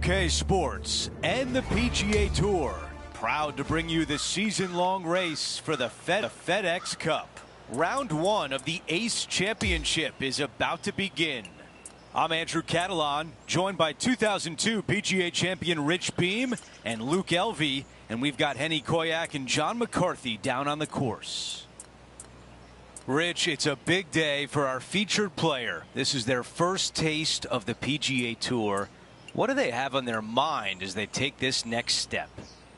UK Sports and the PGA Tour proud to bring you the season-long race for the FedEx Cup. Round one of the Ace Championship is about to begin. I'm Andrew Catalan, joined by 2002 PGA champion Rich Beem and Luke Elvey, and we've got Henny Koyak and John McCarthy down on the course. Rich, it's a big day for our featured player. This is their first taste of the PGA Tour. What do they have on their mind as they take this next step?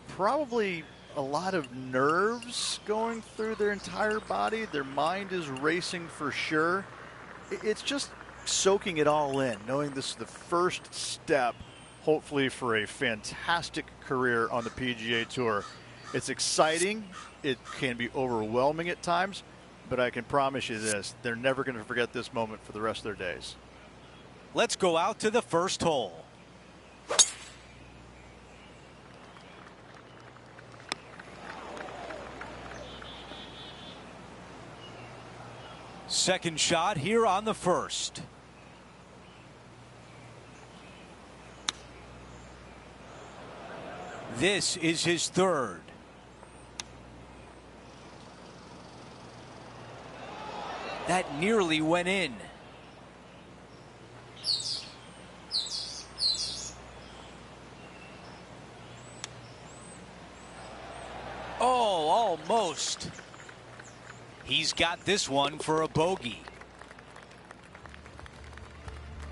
Probably a lot of nerves going through their entire body. Their mind is racing for sure. It's just soaking it all in, knowing this is the first step, hopefully, for a fantastic career on the PGA Tour. It's exciting. It can be overwhelming at times, but I can promise you this, they're never going to forget this moment for the rest of their days. Let's go out to the first hole. Second shot here on the first. This is his third. That nearly went in. Oh, almost. He's got this one for a bogey.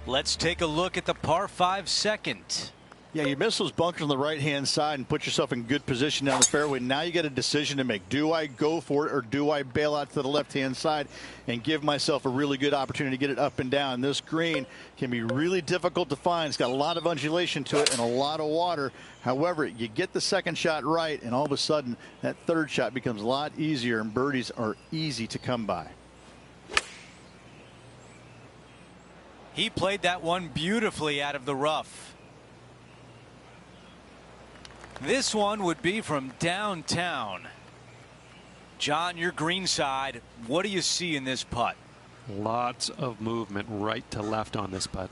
Let's take a look at the par 5 second. Yeah, you miss those bunkers on the right-hand side and put yourself in good position down the fairway. Now you got a decision to make. Do I go for it or do I bail out to the left-hand side and give myself a really good opportunity to get it up and down? This green can be really difficult to find. It's got a lot of undulation to it and a lot of water. However, you get the second shot right, and all of a sudden that third shot becomes a lot easier, and birdies are easy to come by. He played that one beautifully out of the rough. This one would be from downtown. John, your green side, what do you see in this putt? Lots of movement right to left on this putt.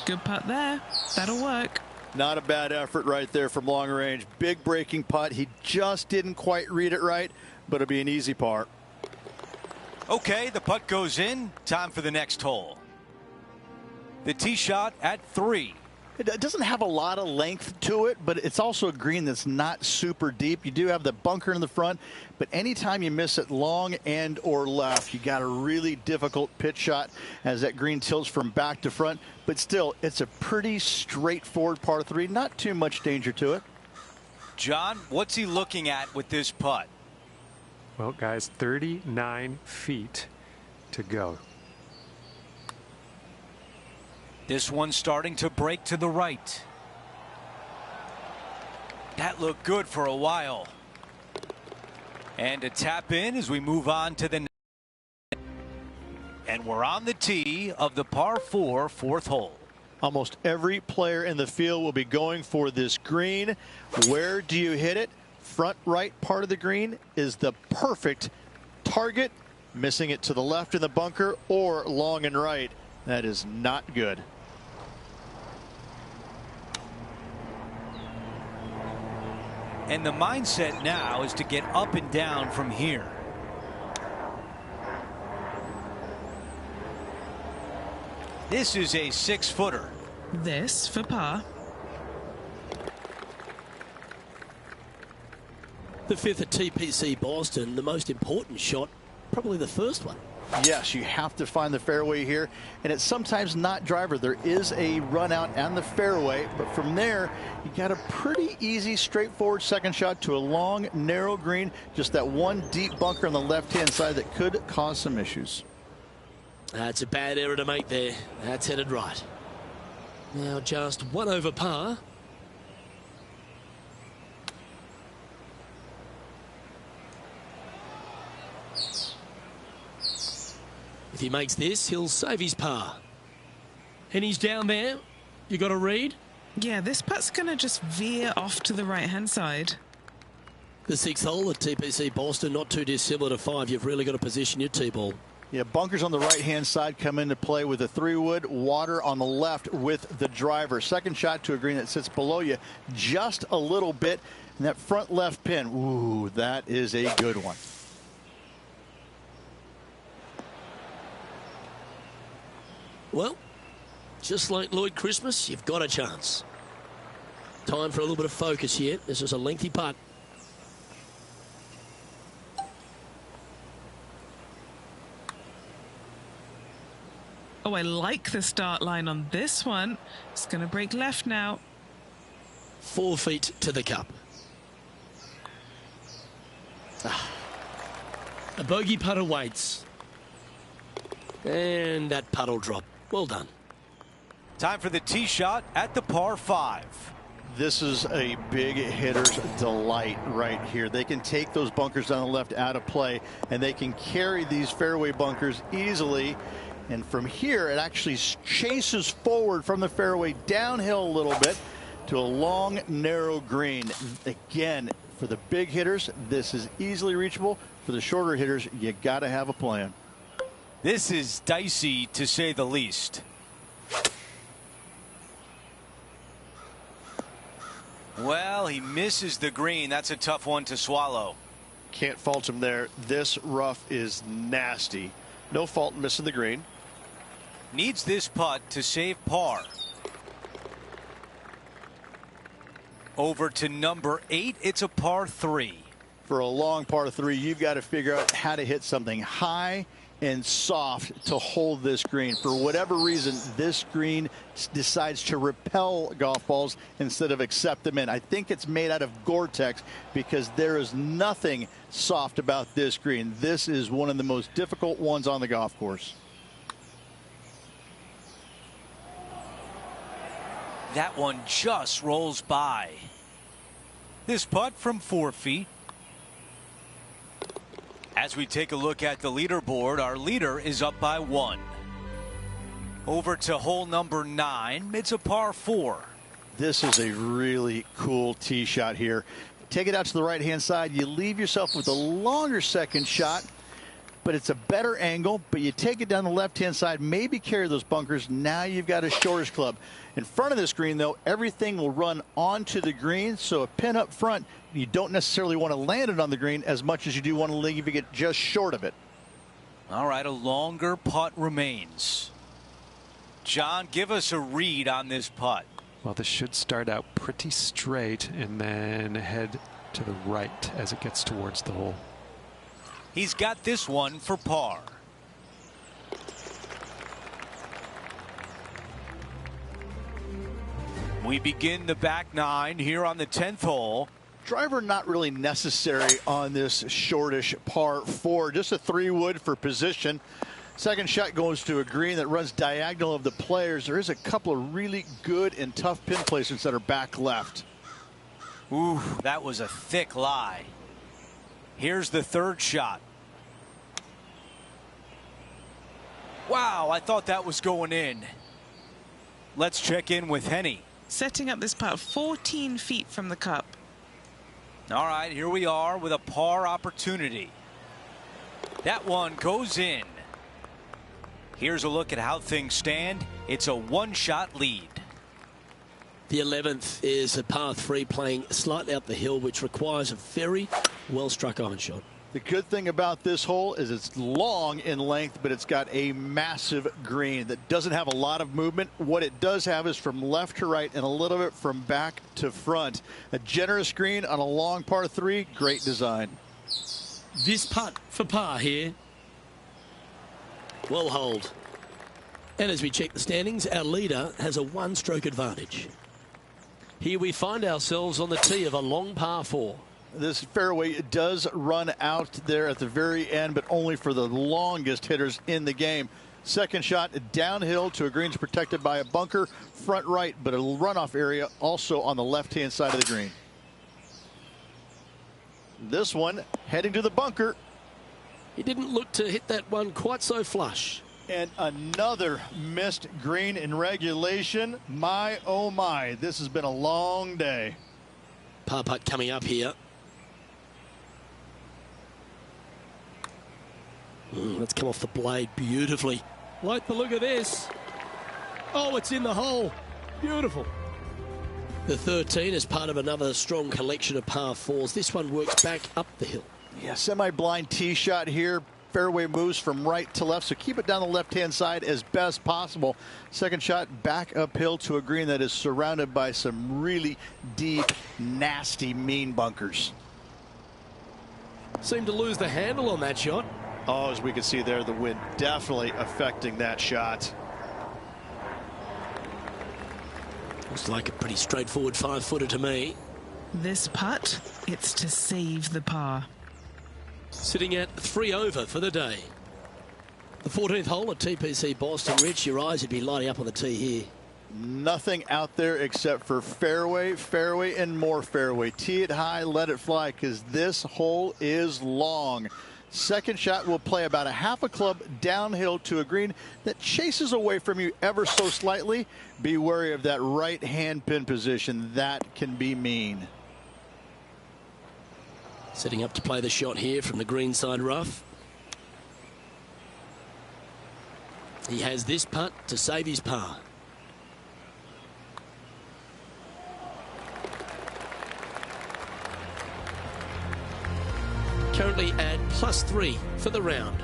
Good putt there. That'll work. Not a bad effort right there from long range. Big breaking putt. He just didn't quite read it right, but it'll be an easy par. Okay, the putt goes in. Time for the next hole. The tee shot at 3. It doesn't have a lot of length to it, but it's also a green that's not super deep. You do have the bunker in the front, but anytime you miss it long and or left, you got a really difficult pitch shot as that green tilts from back to front. But still, it's a pretty straightforward par 3. Not too much danger to it. John, what's he looking at with this putt? Well, guys, 39 feet to go. This one starting to break to the right. That looked good for a while. And a tap in as we move on to the next. And we're on the tee of the par 4 fourth hole. Almost every player in the field will be going for this green. Where do you hit it? Front right part of the green is the perfect target. Missing it to the left in the bunker or long and right. That is not good. And the mindset now is to get up and down from here. This is a 6-footer. This for par. The 5th at TPC Boston, the most important shot, probably the first one. Yes, you have to find the fairway here, and it's sometimes not driver. There is a run out on the fairway, but from there you got a pretty easy straightforward second shot to a long narrow green, just that one deep bunker on the left hand side that could cause some issues. That's a bad error to make there. That's headed right. Now just 1 over par. If he makes this, he'll save his par. And he's down there. You got a read? Yeah, this putt's going to just veer off to the right-hand side. The 6th hole at TPC Boston, not too dissimilar to 5. You've really got to position your tee ball. Yeah, bunkers on the right-hand side come into play with a 3-wood, water on the left with the driver. Second shot to a green that sits below you just a little bit. And that front left pin, ooh, that is a good one. Well, just like Lloyd Christmas, you've got a chance. Time for a little bit of focus here. This is a lengthy putt. Oh, I like the start line on this one. It's going to break left now. 4 feet to the cup. A bogey putt awaits. And that putt will drop. Well done. Time for the tee shot at the par 5. This is a big hitter's delight right here. They can take those bunkers down the left out of play, and they can carry these fairway bunkers easily. And from here, it actually chases forward from the fairway downhill a little bit to a long, narrow green. Again, for the big hitters, this is easily reachable. For the shorter hitters, you got to have a plan. This is dicey, to say the least. Well, he misses the green. That's a tough one to swallow. Can't fault him there. This rough is nasty. No fault in missing the green. Needs this putt to save par. Over to number 8. It's a par 3. For a long par 3, you've got to figure out how to hit something high and soft to hold this green. For whatever reason, this green decides to repel golf balls instead of accept them in. I think it's made out of Gore-Tex because there is nothing soft about this green. This is one of the most difficult ones on the golf course. That one just rolls by. This putt from 4 feet. As we take a look at the leaderboard, our leader is up by 1. Over to hole number 9. It's a par 4. This is a really cool tee shot here. Take it out to the right-hand side. You leave yourself with a longer second shot, but it's a better angle. But you take it down the left-hand side, maybe carry those bunkers. Now you've got a shortish club. In front of this green, though, everything will run onto the green. So a pin up front, you don't necessarily want to land it on the green as much as you do want to leave it just short of it. All right, a longer putt remains. John, give us a read on this putt. Well, this should start out pretty straight and then head to the right as it gets towards the hole. He's got this one for par. We begin the back 9 here on the 10th hole. Driver not really necessary on this shortish par 4. Just a 3-wood for position. Second shot goes to a green that runs diagonal of the players. There is a couple of really good and tough pin placements that are back left. Ooh, that was a thick lie. Here's the third shot. Wow, I thought that was going in. Let's check in with Henny. Setting up this putt 14 feet from the cup. All right, here we are with a par opportunity. That one goes in. Here's a look at how things stand. It's a 1-shot lead. The 11th is a par 3 playing slightly up the hill, which requires a very well-struck iron shot. The good thing about this hole is it's long in length, but it's got a massive green that doesn't have a lot of movement. What it does have is from left to right and a little bit from back to front. A generous green on a long par 3. Great design. This putt for par here. Well hold. And as we check the standings, our leader has a 1-stroke advantage. Here we find ourselves on the tee of a long par 4. This fairway does run out there at the very end, but only for the longest hitters in the game. Second shot downhill to a green protected by a bunker, front right, but a runoff area also on the left-hand side of the green. This one heading to the bunker. He didn't look to hit that one quite so flush. And another missed green in regulation. My, oh my, this has been a long day. Par putt coming up here. Let's come off the blade beautifully. Like the look of this. Oh, it's in the hole. Beautiful. The 13 is part of another strong collection of par fours. This one works back up the hill. Yeah, semi-blind tee shot here. Fairway moves from right to left, so keep it down the left-hand side as best possible. Second shot back uphill to a green that is surrounded by some really deep, nasty, mean bunkers. Seemed to lose the handle on that shot. Oh, as we can see there, the wind definitely affecting that shot. Looks like a pretty straightforward 5-footer to me. This putt, it's to save the par. Sitting at 3 over for the day. The 14th hole at TPC Boston. Rich, your eyes would be lighting up on the tee here. Nothing out there except for fairway, fairway, and more fairway. Tee it high, let it fly, because this hole is long. Second shot will play about a half a club downhill to a green that chases away from you ever so slightly. Be wary of that right hand pin position. That can be mean. Setting up to play the shot here from the greenside rough. He has this putt to save his par. Currently at +3 for the round.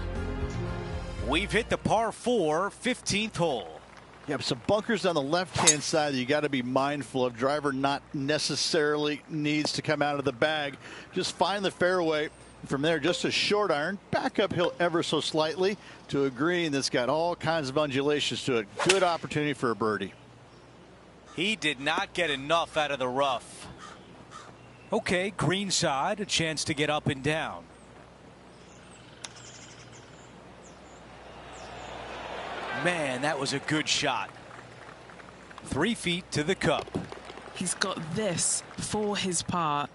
We've hit the par 4 15th hole. Yeah, some bunkers on the left-hand side that you got to be mindful of. Driver not necessarily needs to come out of the bag. Just find the fairway. From there, just a short iron, back uphill ever so slightly to a green that's got all kinds of undulations to it. Good opportunity for a birdie. He did not get enough out of the rough. Okay, green side, a chance to get up and down. Man, that was a good shot. 3 feet to the cup. He's got this for his par.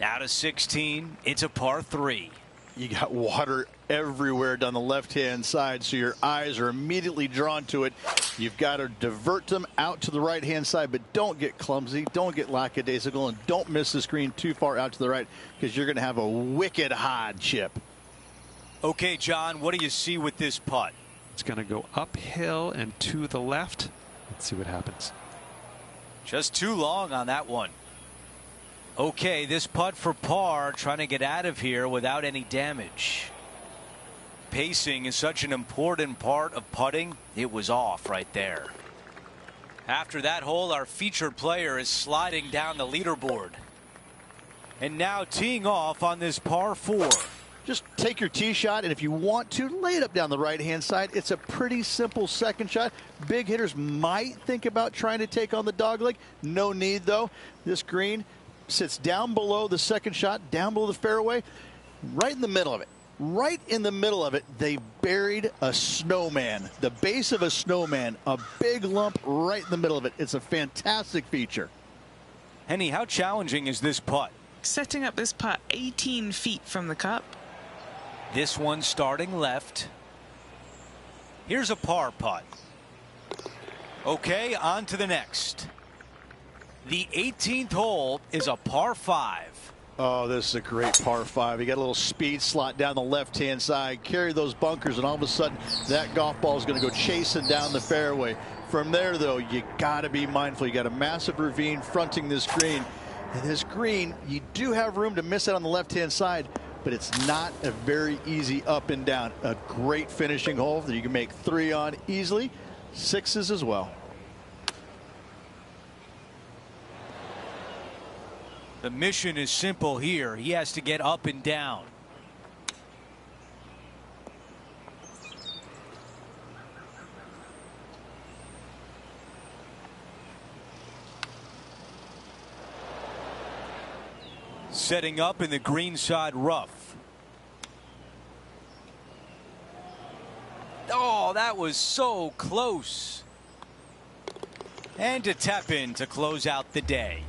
Out of 16, it's a par 3. You got water everywhere down the left-hand side, so your eyes are immediately drawn to it. You've got to divert them out to the right-hand side, but don't get clumsy, don't get lackadaisical, and don't miss the screen too far out to the right, because you're going to have a wicked hard chip. Okay, John, what do you see with this putt? It's going to go uphill and to the left. Let's see what happens. Just too long on that one. Okay, this putt for par, trying to get out of here without any damage. Pacing is such an important part of putting. It was off right there. After that hole, our featured player is sliding down the leaderboard. And now teeing off on this par 4. Just take your tee shot, and if you want to, lay it up down the right-hand side. It's a pretty simple second shot. Big hitters might think about trying to take on the dogleg. No need, though. This green sits down below the second shot, down below the fairway, right in the middle of it. Right in the middle of it, they buried a snowman, the base of a snowman, a big lump right in the middle of it. It's a fantastic feature. Henny, how challenging is this putt? Setting up this putt 18 feet from the cup. This one starting left. Here's a par putt. Okay, on to the next. The 18th hole is a par 5. Oh, this is a great par 5. You got a little speed slot down the left-hand side, carry those bunkers, and all of a sudden that golf ball is going to go chasing down the fairway. From there, though, you got to be mindful. You got a massive ravine fronting this green. And this green, you do have room to miss it on the left-hand side, but it's not a very easy up and down. A great finishing hole that you can make 3 on easily, 6s as well. The mission is simple here. He has to get up and down. Setting up in the greenside rough. Oh, that was so close. And to tap in to close out the day.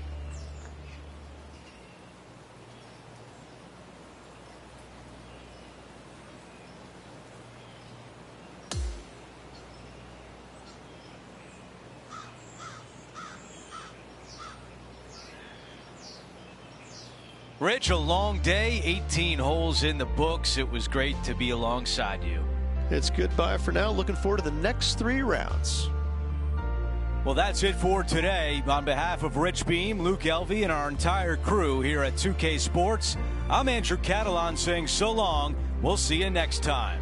Rich, a long day, 18 holes in the books. It was great to be alongside you. It's goodbye for now. Looking forward to the next 3 rounds. Well, that's it for today. On behalf of Rich Beam, Luke Elvey, and our entire crew here at 2K Sports, I'm Andrew Catalan saying so long. We'll see you next time.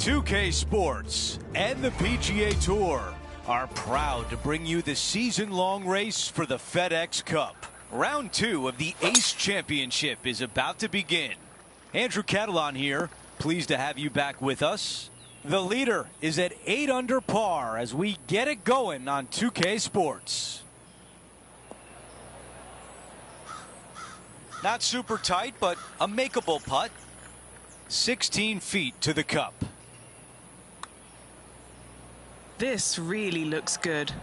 .2K Sports and the PGA Tour are proud to bring you the season-long race for the FedEx Cup. Round 2 of the Ace Championship is about to begin. Andrew Catalan here, pleased to have you back with us. The leader is at 8 under par as we get it going on 2K Sports. Not super tight, but a makeable putt. 16 feet to the cup. This really looks good.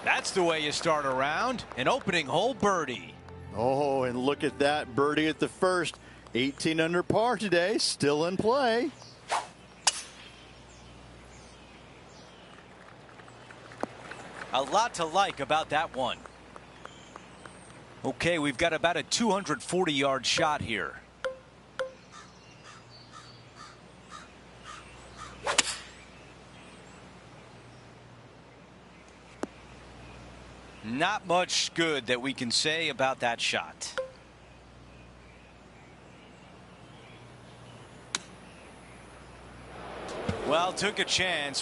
That's the way you start a round. An opening hole birdie. Oh, and look at that birdie at the first. 18 under par today, still in play. A lot to like about that one. Okay, we've got about a 240-yard shot here. Not much good that we can say about that shot. Well, took a chance, but